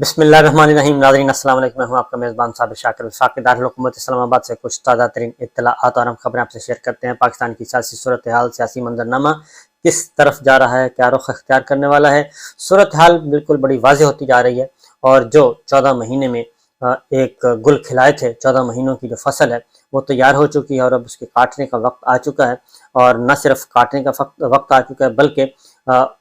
بسم اللہ الرحمن الرحیم۔ ناظرین السلام علیکم، میں ہوں آپ کا میزبان صابر شاکر وفاقی دارالحکومت اسلام آباد سے کچھ تازہ ترین اطلاعات اور ہم خبریں آپ سے شیئر کرتے ہیں۔ پاکستان کی سیاسی صورتحال، سیاسی منظرنامہ کس طرف جا رہا ہے، کیا رخ اختیار کرنے والا ہے۔ صورتحال بالکل بڑی واضح ہوتی جا رہی ہے اور جو 14 مہینے میں ایک گل کھلائے تھے، 14 مہینوں کی جو فصل ہے وہ تیار ہو چکی ہے اور اب اس کے کاٹنے کا وقت آ چکا ہے، اور نہ صرف کاٹنے کا وقت آ چکا ہے بلکہ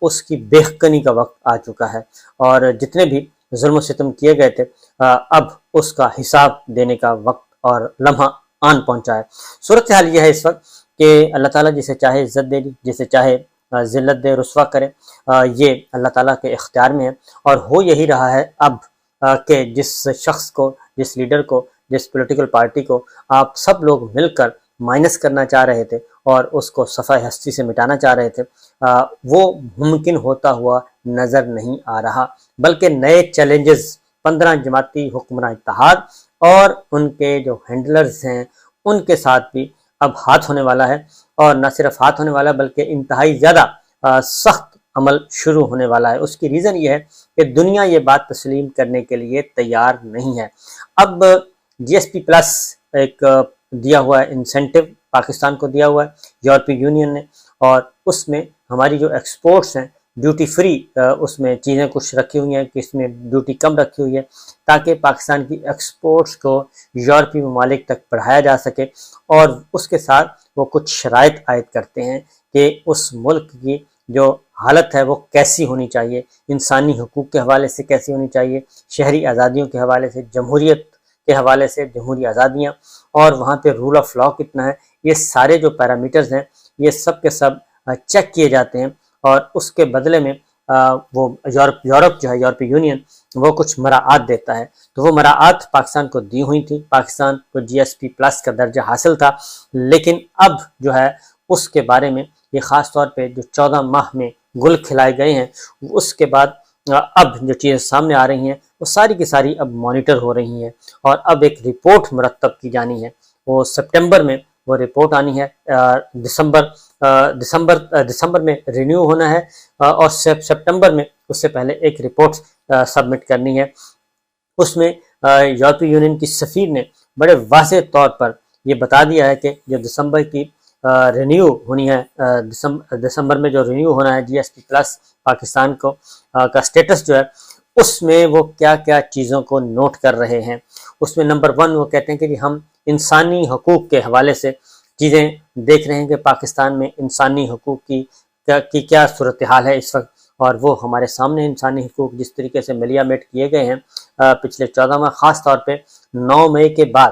اس کی بیخکنی کا وقت آ چکا ہے، اور جتنے بھی ظلم و ستم کیے گئے تھے اب اس کا حساب دینے کا وقت اور لمحہ آن پہنچا ہے۔ صورتحال یہ ہے اس وقت کہ اللہ تعالیٰ جسے چاہے عزت دے دی، جسے چاہے ذلت دے، رسوا کرے، یہ اللہ تعالیٰ کے اختیار میں ہے، اور ہو یہی رہا ہے اب کہ جس شخص کو، جس لیڈر کو، جس پولیٹیکل پارٹی کو آپ سب لوگ مل کر مائنس کرنا چاہ رہے تھے اور اس کو صفحہ ہستی سے مٹانا چاہ رہے تھے، وہ ممکن ہوتا ہوا نظر نہیں آ رہا، بلکہ نئے چیلنجز 15 جماعتی حکمراں اتحاد اور ان کے جو ہینڈلرز ہیں ان کے ساتھ بھی اب ہاتھ ہونے والا ہے، اور نہ صرف ہاتھ ہونے والا بلکہ انتہائی زیادہ سخت عمل شروع ہونے والا ہے۔ اس کی ریزن یہ ہے کہ دنیا یہ بات تسلیم کرنے کے لیے تیار نہیں ہے۔ اب جی ایس پی پلس ایک دیا ہوا ہے انسینٹو، پاکستان کو دیا ہوا ہے یورپی یونین نے، اور اس میں ہماری جو ایکسپورٹس ہیں ڈیوٹی فری، اس میں چیزیں کچھ رکھی ہوئی ہیں کہ اس میں ڈیوٹی کم رکھی ہوئی ہے تاکہ پاکستان کی ایکسپورٹس کو یورپی ممالک تک بڑھایا جا سکے، اور اس کے ساتھ وہ کچھ شرائط عائد کرتے ہیں کہ اس ملک کی جو حالت ہے وہ کیسی ہونی چاہیے، انسانی حقوق کے حوالے سے کیسی ہونی چاہیے، شہری آزادیوں کے حوالے سے، جمہوریت کے حوالے سے، جمہوری آزادیاں، اور وہاں پہ رول آف لا کتنا ہے، یہ سارے جو پیرامیٹرز ہیں یہ سب کے سب چیک کیے جاتے ہیں، اور اس کے بدلے میں وہ یورپ جو ہے، یورپی یونین، وہ کچھ مراعات دیتا ہے۔ تو وہ مراعات پاکستان کو دی ہوئی تھی، پاکستان کو جی ایس پی پلس کا درجہ حاصل تھا، لیکن اب جو ہے اس کے بارے میں یہ خاص طور پہ جو 14 ماہ میں گل کھلائے گئے ہیں، اس کے بعد اب جو چیزیں سامنے آ رہی ہیں وہ ساری کی ساری اب مانیٹر ہو رہی ہیں، اور اب ایک رپورٹ مرتب کی جانی ہے، وہ سپٹمبر میں وہ رپورٹ آنی ہے، دسمبر میں رینیو ہونا ہے، اور سپٹمبر میں اس سے پہلے ایک رپورٹ سبمٹ کرنی ہے۔ اس میں یورپی یونین کی سفیر نے بڑے واضح طور پر یہ بتا دیا ہے کہ جو دسمبر کی رینیو ہونی ہے، دسمبر میں جو رینیو ہونا ہے جی ایس پی پلس پاکستان کو کا سٹیٹس جو ہے، اس میں وہ کیا کیا چیزوں کو نوٹ کر رہے ہیں۔ اس میں نمبر 1 وہ کہتے ہیں کہ ہم انسانی حقوق کے حوالے سے چیزیں دیکھ رہے ہیں کہ پاکستان میں انسانی حقوق کی کیا صورتحال ہے اس وقت، اور وہ ہمارے سامنے انسانی حقوق جس طریقے سے ملیامیٹ کیے گئے ہیں پچھلے 14 ماہ، خاص طور پہ 9 مئی کے بعد،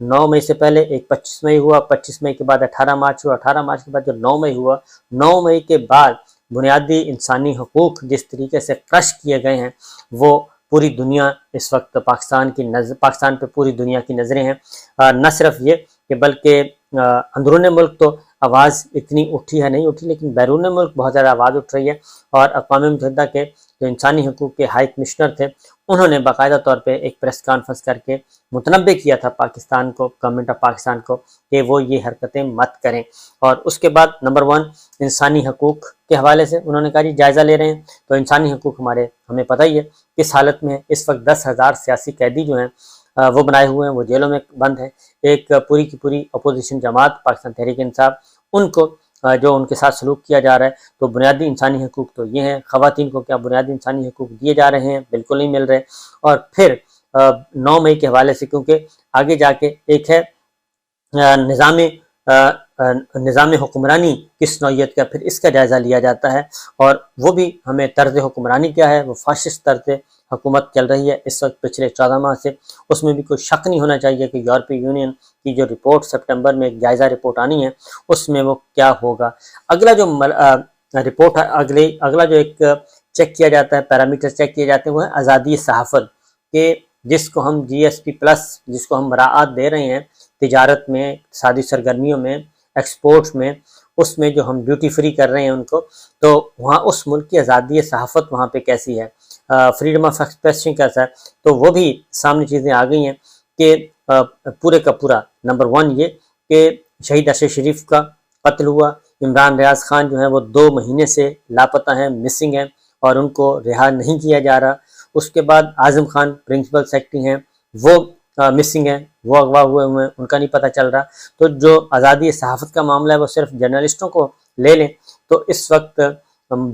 9 مئی سے پہلے ایک 25 مئی ہوا، 25 مئی کے بعد 18 مارچ ہوا، 18 مارچ کے بعد جو 9 مئی ہوا، 9 مئی کے بعد بنیادی انسانی حقوق جس طریقے سے کرش کیے گئے ہیں، وہ پوری دنیا اس وقت پاکستان پہ پوری دنیا کی نظریں ہیں۔ نہ صرف یہ کہ بلکہ اندرون ملک تو آواز اتنی اٹھی ہے، نہیں اٹھی، لیکن بیرون ملک بہت زیادہ آواز اٹھ رہی ہے، اور اقوام متحدہ کے جو انسانی حقوق کے ہائی کمشنر تھے انہوں نے باقاعدہ طور پہ ایک پریس کانفرنس کر کے متنبع کیا تھا پاکستان کو، گورنمنٹ آف پاکستان کو، کہ وہ یہ حرکتیں مت کریں۔ اور اس کے بعد نمبر 1 انسانی حقوق کے حوالے سے انہوں نے کہا جی جائزہ لے رہے ہیں، تو انسانی حقوق ہمیں پتہ ہی ہے کس حالت میں ہے اس وقت۔ 10,000 سیاسی قیدی جو ہیں وہ بنائے ہوئے ہیں، وہ جیلوں میں بند ہیں، ایک پوری کی پوری اپوزیشن جماعت پاکستان تحریک انصاف، ان کو جو ان کے ساتھ سلوک کیا جا رہا ہے، تو بنیادی انسانی حقوق تو یہ ہیں۔ خواتین کو کیا بنیادی انسانی حقوق دیے جا رہے ہیں؟ بالکل نہیں مل رہے۔ اور پھر 9 مئی کے حوالے سے، کیونکہ آگے جا کے ایک ہے نظام حکمرانی کس نوعیت کا، پھر اس کا جائزہ لیا جاتا ہے، اور وہ بھی ہمیں طرز حکمرانی کیا ہے، وہ فاشسٹ طرز حکومت چل رہی ہے اس وقت پچھلے 14 ماہ سے۔ اس میں بھی کوئی شک نہیں ہونا چاہیے کہ یورپی یونین کی جو رپورٹ سپٹمبر میں ایک جائزہ رپورٹ آنی ہے، اس میں وہ کیا ہوگا۔ اگلا جو رپورٹ ہے، اگلا جو ایک چیک کیا جاتا ہے، پیرامیٹر چیک کیے جاتے ہیں، وہ ہے آزادی صحافت، کہ جس کو ہم جی ایس پی پلس، جس کو ہم مراعات دے رہے ہیں تجارت میں، اقتصادی سرگرمیوں میں، ایکسپورٹس میں، اس میں جو ہم ڈیوٹی فری کر رہے ہیں ان کو، تو وہاں اس ملک کی آزادی صحافت وہاں پہ کیسی ہے، فریڈم آف ایکسپریشن کیسا ہے، تو وہ بھی سامنے چیزیں آ گئی ہیں کہ پورے کا پورا نمبر 1 یہ کہ شہید اشرف شریف کا قتل ہوا، عمران ریاض خان جو ہیں وہ 2 مہینے سے لاپتہ ہیں، مسنگ ہیں، اور ان کو رہا نہیں کیا جا رہا۔ اس کے بعد اعظم خان پرنسپل سیکرٹری ہیں وہ مسنگ ہیں، وہ اغوا ہوئے ہیں، ان کا نہیں پتہ چل رہا۔ تو جو آزادی صحافت کا معاملہ ہے وہ صرف جرنلسٹوں کو لے لیں تو اس وقت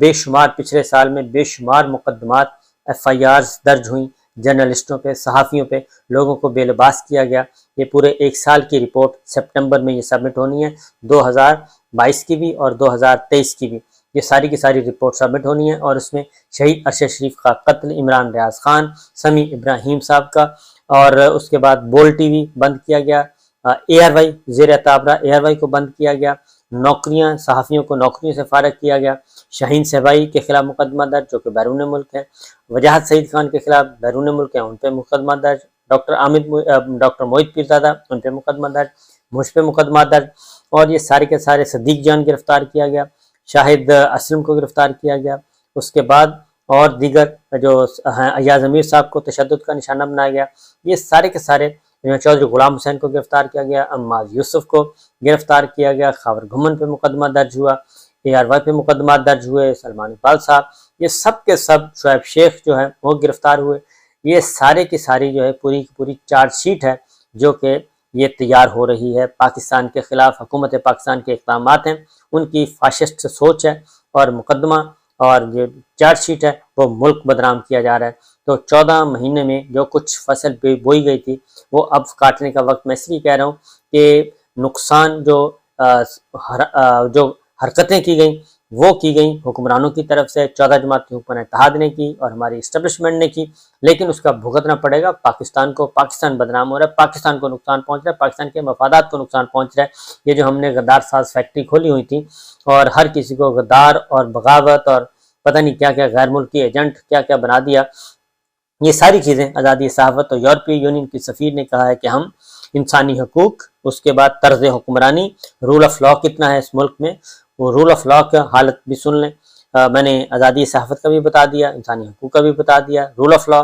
بے شمار پچھلے سال میں بے شمار مقدمات FIRs درج ہوئیں جرنلسٹوں پہ، صحافیوں پہ، لوگوں کو بے لباس کیا گیا۔ یہ پورے ایک سال کی رپورٹ سپٹمبر میں یہ سبمٹ ہونی ہے، 2022 کی بھی اور 2023 کی بھی، یہ ساری کی ساری رپورٹ سبمٹ ہونی ہے۔ اور اس میں شہید ارشد شریف کا قتل، عمران ریاض خان، سمیع ابراہیم صاحب کا، اور اس کے بعد بول ٹی وی بند کیا گیا، ARY زیر تابرہ ARY کو بند کیا گیا، نوکریاں، صحافیوں کو نوکریوں سے فارغ کیا گیا، شاہین صہبائی کے خلاف مقدمہ درج جو کہ بیرون ملک ہے، وجاہت سعید خان کے خلاف بیرون ملک ہے، ان پہ مقدمہ درج، ڈاکٹر موہت پیرزادہ ان پہ مقدمہ درج، مجھ پہ مقدمہ درج، اور یہ سارے کے سارے صدیق جان گرفتار کیا گیا، شاہد اسلم کو گرفتار کیا گیا، اس کے بعد اور دیگر جو ہیں ایاز امیر صاحب کو تشدد کا نشانہ بنایا گیا، یہ سارے کے سارے چودھری غلام حسین کو گرفتار کیا گیا، عماد یوسف کو گرفتار کیا گیا، خاور گھمن پہ مقدمہ درج ہوا، ARY پہ مقدمات درج ہوئے، سلمان اقبال صاحب، یہ سب کے سب، شعیب شیخ جو ہیں وہ گرفتار ہوئے۔ یہ سارے کی ساری جو ہے پوری کی پوری چارج شیٹ ہے جو کہ یہ تیار ہو رہی ہے پاکستان کے خلاف۔ حکومت پاکستان کے اقدامات ہیں، ان کی فاشسٹ سوچ ہے، اور مقدمہ اور یہ چارج شیٹ ہے وہ ملک بدنام کیا جا رہا ہے۔ تو 14 مہینے میں جو کچھ فصل بوئی گئی تھی وہ اب کاٹنے کا وقت، میں اس لیے کہہ رہا ہوں کہ نقصان جو حرکتیں کی گئیں وہ کی گئیں حکمرانوں کی طرف سے، 14 جماعت کی حکومت اتحاد نے کی اور ہماری اسٹیبلشمنٹ نے کی، لیکن اس کا بھگتنا پڑے گا پاکستان کو۔ پاکستان بدنام ہو رہا ہے، پاکستان کو نقصان پہنچ رہا ہے، پاکستان کے مفادات کو نقصان پہنچ رہا ہے۔ یہ جو ہم نے غدار ساز فیکٹری کھولی ہوئی تھی اور ہر کسی کو غدار اور بغاوت اور پتہ نہیں کیا کیا غیر ملکی ایجنٹ کیا کیا بنا دیا، یہ ساری چیزیں آزادی صحافت اور یورپی یونین کی سفیر نے کہا ہے کہ ہم انسانی حقوق، اس کے بعد طرز حکمرانی، رول آف لا کتنا ہے اس ملک میں، وہ رول آف لا کا حالت بھی سن لیں۔ میں نے آزادی صحافت کا بھی بتا دیا، انسانی حقوق کا بھی بتا دیا، رول آف لا،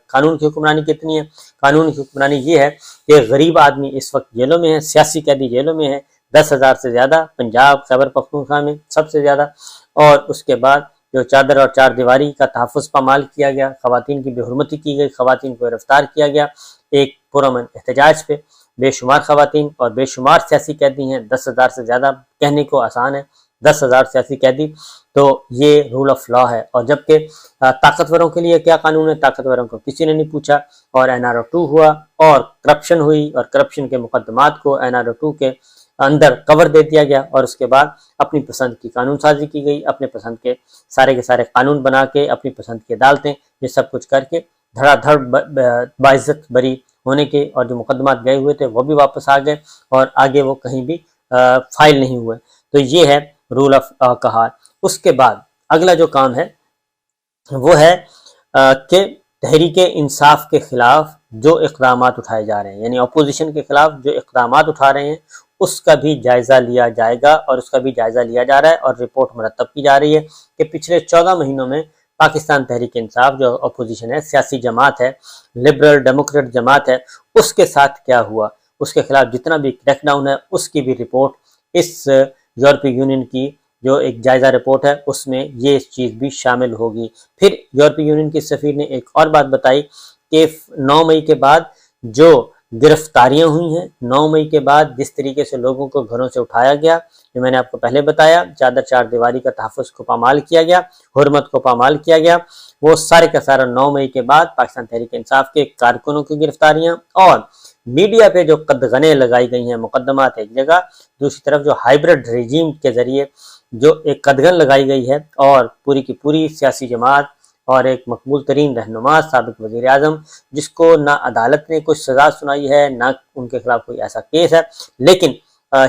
قانون کی حکمرانی کتنی ہے۔ قانون کی حکمرانی یہ ہے کہ غریب آدمی اس وقت جیلوں میں ہے، سیاسی قیدی جیلوں میں ہے، 10,000 سے زیادہ، پنجاب خیبر پختونخوا میں سب سے زیادہ، اور اس کے بعد جو چادر اور چار دیواری کا تحفظ پامال کیا گیا، خواتین کی بے حرمتی کی گئی، خواتین کو گرفتار کیا گیا ایک پرامن احتجاج پہ، بے شمار خواتین اور بے شمار سیاسی قیدی ہیں، 10,000 سے زیادہ کہنے کو آسان ہے، 10,000 سیاسی قیدی۔ تو یہ رول آف لا ہے۔ اور جبکہ طاقتوروں کے لیے کیا قانون ہے، طاقتوروں کو کسی نے نہیں پوچھا، اور NRO 2 ہوا اور کرپشن ہوئی، اور کرپشن کے مقدمات کو NRO 2 کے اندر کور دے دیا گیا، اور اس کے بعد اپنی پسند کی قانون سازی کی گئی، اپنے پسند کے سارے قانون بنا کے، اپنی پسند کی عدالتیں، یہ سب کچھ کر کے دھڑا دھڑ باعزت بری ہونے کے، اور جو مقدمات گئے ہوئے تھے وہ بھی واپس آ گئے، اور آگے وہ کہیں بھی فائل نہیں ہوئے۔ تو یہ ہے رول آف لا کا حال۔ اس کے بعد اگلا جو کام ہے وہ ہے کہ تحریک انصاف کے خلاف جو اقدامات اٹھائے جا رہے ہیں، یعنی اپوزیشن کے خلاف جو اقدامات اٹھا رہے ہیں اس کا بھی جائزہ لیا جائے گا، اور اس کا بھی جائزہ لیا جا رہا ہے، اور رپورٹ مرتب کی جا رہی ہے کہ پچھلے 14 مہینوں میں پاکستان تحریک انصاف جو اپوزیشن ہے، سیاسی جماعت ہے، لبرل ڈیموکریٹ جماعت ہے، اس کے ساتھ کیا ہوا، اس کے خلاف جتنا بھی کریک ڈاؤن ہے اس کی بھی رپورٹ اس یورپی یونین کی جو ایک جائزہ رپورٹ ہے اس میں یہ چیز بھی شامل ہوگی۔ پھر یورپی یونین کی سفیر نے ایک اور بات بتائی کہ 9 مئی کے بعد جو گرفتاریاں ہوئی ہیں، 9 مئی کے بعد جس طریقے سے لوگوں کو گھروں سے اٹھایا گیا، جو میں نے آپ کو پہلے بتایا، چادر چار دیواری کا تحفظ کو پامال کیا گیا، حرمت کو پامال کیا گیا، وہ سارے کا سارا 9 مئی کے بعد پاکستان تحریک انصاف کے کارکنوں کی گرفتاریاں، اور میڈیا پہ جو قدغنیں لگائی گئی ہیں، مقدمات ایک جگہ، دوسری طرف جو ہائیبرڈ ریجیم کے ذریعے جو ایک قدغن لگائی گئی ہے، اور پوری کی پوری سیاسی جماعت اور ایک مقبول ترین رہنما سابق وزیر اعظم، جس کو نہ عدالت نے کچھ سزا سنائی ہے، نہ ان کے خلاف کوئی ایسا کیس ہے، لیکن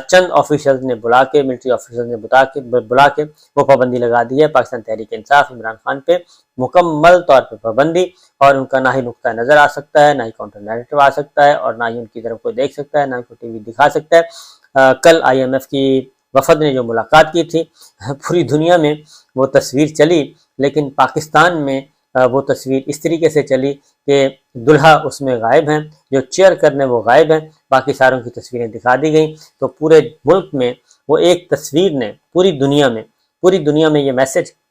چند آفیشلز نے بلا کے، ملٹری آفیسرز نے بلا کے وہ پابندی لگا دی ہے پاکستان تحریک انصاف عمران خان پہ، مکمل طور پہ پابندی، اور ان کا نہ ہی نقطہ نظر آ سکتا ہے، نہ ہی کاؤنٹر نیریٹو آ سکتا ہے، اور نہ ہی ان کی طرف کوئی دیکھ سکتا ہے، نہ ہی کوئی ٹی وی دکھا سکتا ہے۔ کل IMF کی وفد نے جو ملاقات کی تھی، پوری دنیا میں وہ تصویر چلی، لیکن پاکستان میں وہ تصویر اس طریقے سے چلی کہ دلہا اس میں غائب ہیں، جو چیئر کرنے وہ غائب ہیں، باقی ساروں کی تصویریں دکھا دی گئیں۔ تو پورے ملک میں وہ ایک تصویر نے پوری دنیا میں یہ میسج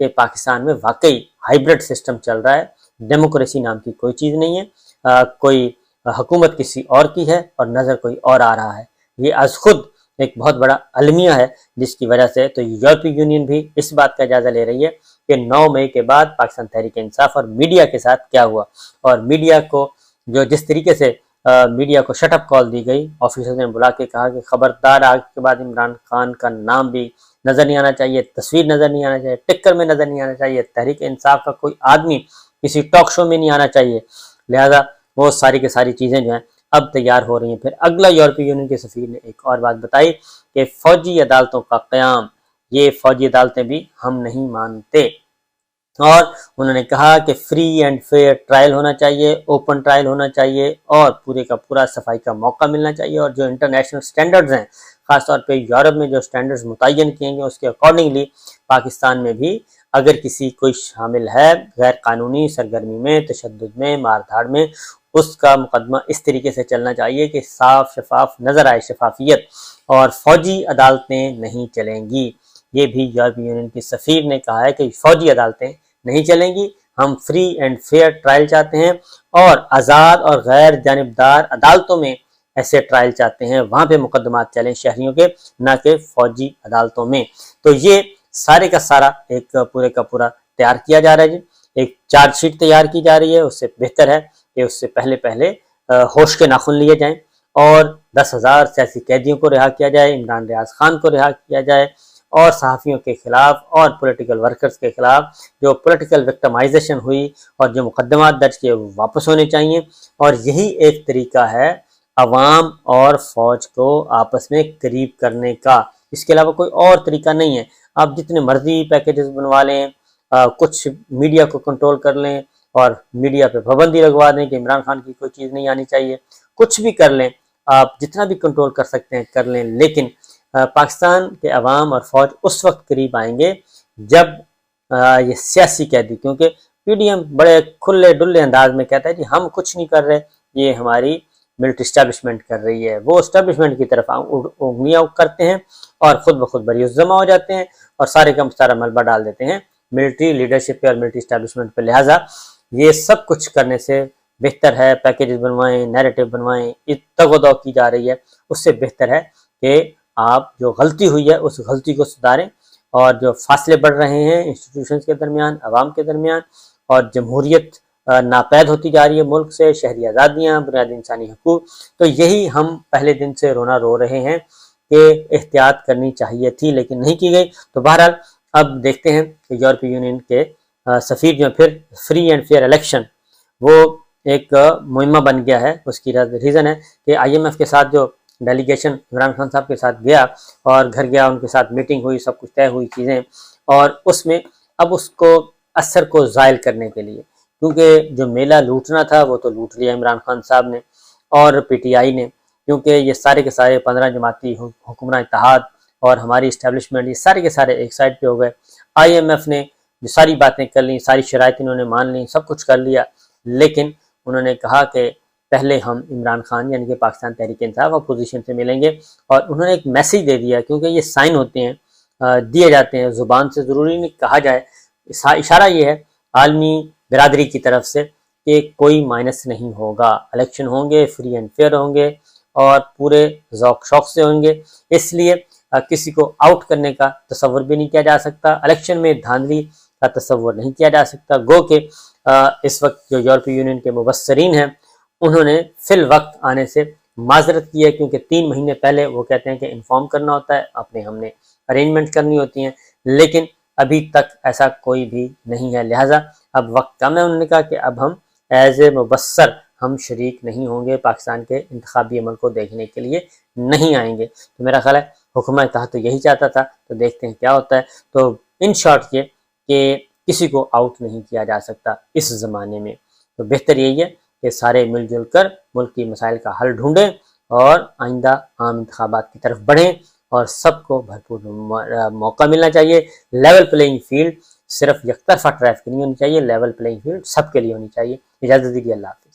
کہ پاکستان میں واقعی ہائیبرڈ سسٹم چل رہا ہے، ڈیموکریسی نام کی کوئی چیز نہیں ہے، کوئی حکومت کسی اور کی ہے اور نظر کوئی اور آ رہا ہے۔ یہ از خود ایک بہت بڑا المیہ ہے، جس کی وجہ سے تو یورپی یونین بھی اس بات کا جائزہ لے رہی ہے کہ 9 مئی کے بعد پاکستان تحریک انصاف اور میڈیا کے ساتھ کیا ہوا، اور میڈیا کو جو جس طریقے سے میڈیا کو شٹ اپ کال دی گئی، آفیسر نے بلا کے کہا کہ خبردار آج کے بعد عمران خان کا نام بھی نظر نہیں آنا چاہیے، تصویر نظر نہیں آنا چاہیے، ٹکر میں نظر نہیں آنا چاہیے، تحریک انصاف کا کوئی آدمی کسی ٹاک شو میں نہیں آنا چاہیے، لہذا وہ ساری کی ساری چیزیں جو ہیں اب تیار ہو رہی ہیں۔ پھر اگلا یورپی یونین کے سفیر نے ایک اور بات بتائی کہ فوجی عدالتوں کا قیام، یہ فوجی عدالتیں بھی ہم نہیں مانتے، اور انہوں نے کہا کہ فری اینڈ فیئر ٹرائل ہونا چاہیے، اوپن ٹرائل ہونا چاہیے، اور پورے کا پورا صفائی کا موقع ملنا چاہیے، اور جو انٹرنیشنل سٹینڈرڈز ہیں، خاص طور پہ یورپ میں جو سٹینڈرڈز متعین کیے گئے اس کے اکارڈنگلی پاکستان میں بھی اگر کسی کوئی شامل ہے غیر قانونی سرگرمی میں، تشدد میں، مار دھاڑ میں، اس کا مقدمہ اس طریقے سے چلنا چاہیے کہ صاف شفاف نظر آئے، شفافیت، اور فوجی عدالتیں نہیں چلیں گی۔ یہ بھی یورپی یونین کی سفیر نے کہا ہے کہ فوجی عدالتیں نہیں چلیں گی، ہم فری اینڈ فیئر ٹرائل چاہتے ہیں، اور آزاد اور غیر جانبدار عدالتوں میں ایسے ٹرائل چاہتے ہیں، وہاں پہ مقدمات چلیں شہریوں کے، نہ کہ فوجی عدالتوں میں۔ تو یہ سارے کا سارا ایک پورے کا پورا تیار کیا جا رہا ہے جی، ایک چارج شیٹ تیار کی جا رہی ہے۔ اس سے بہتر ہے کہ اس سے پہلے ہوش کے ناخن لیے جائیں، اور 10,000 سیاسی قیدیوں کو رہا کیا جائے، عمران ریاض خان کو رہا کیا جائے، اور صحافیوں کے خلاف اور پولیٹیکل ورکرز کے خلاف جو پولیٹیکل وکٹمائزیشن ہوئی اور جو مقدمات درج کیے وہ واپس ہونے چاہیے، اور یہی ایک طریقہ ہے عوام اور فوج کو آپس میں قریب کرنے کا، اس کے علاوہ کوئی اور طریقہ نہیں ہے۔ آپ جتنے مرضی پیکیجز بنوا لیں، کچھ میڈیا کو کنٹرول کر لیں اور میڈیا پہ پابندی لگوا دیں کہ عمران خان کی کوئی چیز نہیں آنی چاہیے، کچھ بھی کر لیں، آپ جتنا بھی کنٹرول کر سکتے ہیں کر لیں، لیکن پاکستان کے عوام اور فوج اس وقت قریب آئیں گے جب یہ سیاسی قیدی، کیونکہ پی ڈی ایم بڑے کھلے ڈلے انداز میں کہتا ہے کہ ہم کچھ نہیں کر رہے، یہ ہماری ملٹری اسٹیبلشمنٹ کر رہی ہے، وہ اسٹیبلشمنٹ کی طرف انگلیاں کرتے ہیں اور خود بخود بریوس جمع ہو جاتے ہیں اور سارے کا سارا ملبہ ڈال دیتے ہیں ملٹری لیڈرشپ پہ اور ملٹری اسٹیبلشمنٹ پہ۔ لہٰذا یہ سب کچھ کرنے سے بہتر ہے پیکیجز بنوائیں، نیریٹو بنوائیں، تگ و دو کی جا رہی ہے، اس سے بہتر ہے کہ آپ جو غلطی ہوئی ہے اس غلطی کو سدھاریں، اور جو فاصلے بڑھ رہے ہیں انسٹیٹیوشنز کے درمیان، عوام کے درمیان، اور جمہوریت ناپید ہوتی جا رہی ہے ملک سے، شہری آزادیاں، بنیادی انسانی حقوق، تو یہی ہم پہلے دن سے رونا رو رہے ہیں کہ احتیاط کرنی چاہیے تھی لیکن نہیں کی گئی۔ تو بہرحال اب دیکھتے ہیں کہ یورپی یونین کے سفیر جو پھر فری اینڈ فیئر الیکشن، وہ ایک مہمہ بن گیا ہے۔ اس کی ریزن ہے کہ آئی ایم ایف کے ساتھ جو ڈیلیگیشن عمران خان صاحب کے ساتھ گیا اور گھر گیا، ان کے ساتھ میٹنگ ہوئی، سب کچھ طے ہوئی چیزیں، اور اس میں اب اس کو اثر کو زائل کرنے کے لیے، کیونکہ جو میلہ لوٹنا تھا وہ تو لوٹ لیا عمران خان صاحب نے اور پی ٹی آئی نے، کیونکہ یہ سارے کے سارے 15 جماعتی حکمراں اتحاد اور ہماری اسٹیبلشمنٹ، یہ سارے کے سارے ایک سائڈ پہ ہو گئے۔ آئی ایم ایف نے جو ساری باتیں کر لیں، ساری شرائط انہوں نے مان لیں، سب کچھ کر لیا، لیکن انہوں نے کہا کہ پہلے ہم عمران خان یعنی کہ پاکستان تحریک انصاف اپوزیشن سے ملیں گے، اور انہوں نے ایک میسیج دے دیا، کیونکہ یہ سائن ہوتے ہیں، دیے جاتے ہیں زبان سے، ضروری نہیں کہا جائے، اشارہ یہ ہے عالمی برادری کی طرف سے کہ کوئی مائنس نہیں ہوگا، الیکشن ہوں گے، فری اینڈ فیئر ہوں گے اور پورے ذوق شوق سے ہوں گے، اس لیے کسی کو آؤٹ کرنے کا تصور بھی نہیں کیا جا سکتا، الیکشن میں دھاندلی کا تصور نہیں کیا جا سکتا۔ گو کہ اس وقت جو یورپی یونین کے مبصرین ہیں انہوں نے فی الوقت آنے سے معذرت کی ہے، کیونکہ 3 مہینے پہلے وہ کہتے ہیں کہ انفارم کرنا ہوتا ہے، اپنے ہم نے ارینجمنٹ کرنی ہوتی ہیں، لیکن ابھی تک ایسا کوئی بھی نہیں ہے، لہٰذا اب وقت کم ہے۔ انہوں نے کہا کہ اب ہم ایز اے مبصر ہم شریک نہیں ہوں گے، پاکستان کے انتخابی عمل کو دیکھنے کے لیے نہیں آئیں گے۔ تو میرا خیال ہے حکومت اتحاد تو یہی چاہتا تھا، تو دیکھتے ہیں کیا ہوتا ہے۔ تو ان شارٹ یہ کہ کسی کو آؤٹ نہیں کیا جا سکتا اس زمانے میں، تو بہتر یہی ہے کہ سارے مل جل کر ملک کی مسائل کا حل ڈھونڈیں اور آئندہ عام انتخابات کی طرف بڑھیں، اور سب کو بھرپور موقع ملنا چاہیے۔ لیول پلینگ فیلڈ صرف یک طرفہ ٹریفک نہیں ہونی چاہیے، لیول پلینگ فیلڈ سب کے لیے ہونی چاہیے۔ اجازت دیجیے، اللہ حافظ۔